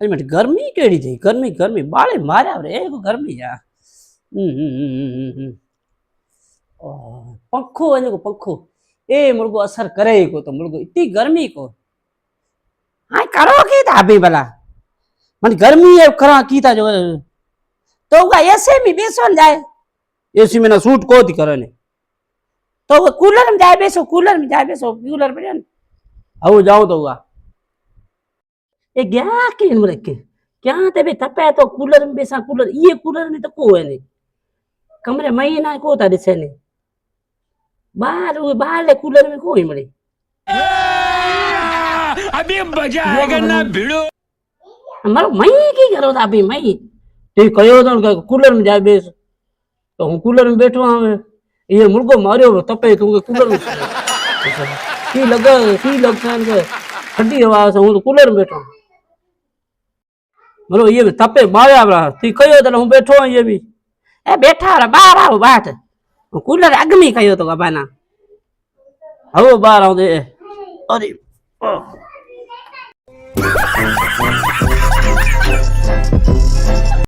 अरे मैं गर्मी केड़ी थी गर्मी गर्मी बाले मारा रे गर्मी यार पंखो वने को पंखो ए मुर्गो असर करे को तो मुर्गो इतनी गर्मी को हाँ करो की था अभी भला मन गर्मी है करा की था जो तो वो ऐसे में बेसो जाए एसी में ना सूट को थी करे ने तो वो कूलर में जाए बेसो कूलर में आओ जाओ तो हुआ ये क्या के मुरे के क्या ते बे तपे तो कूलर में बेसा कूलर ये कूलर में तो को है ने कमरे महीना को था दिसे ने बाहर वो बाहर ले कूलर में कोई मरे अभी मजा आएगा ना भिड़ो हमारो मई की करो था अभी मई ते कयो तो कूलर में जाए बेस तो हूँ कूलर में बैठो हमें ये मुर्गो मारियो तपे तू कूलर में की लगता है ठंडी हवा से हूँ तो कूलर में बैठो बोलो ये तपे मारिया बड़ा ती कयो तो हूँ बैठो ये भी ए बैठा रे बाहर आओ बात कूलर अगमी कयो तो बाना आओ बाहर आओ दे अरे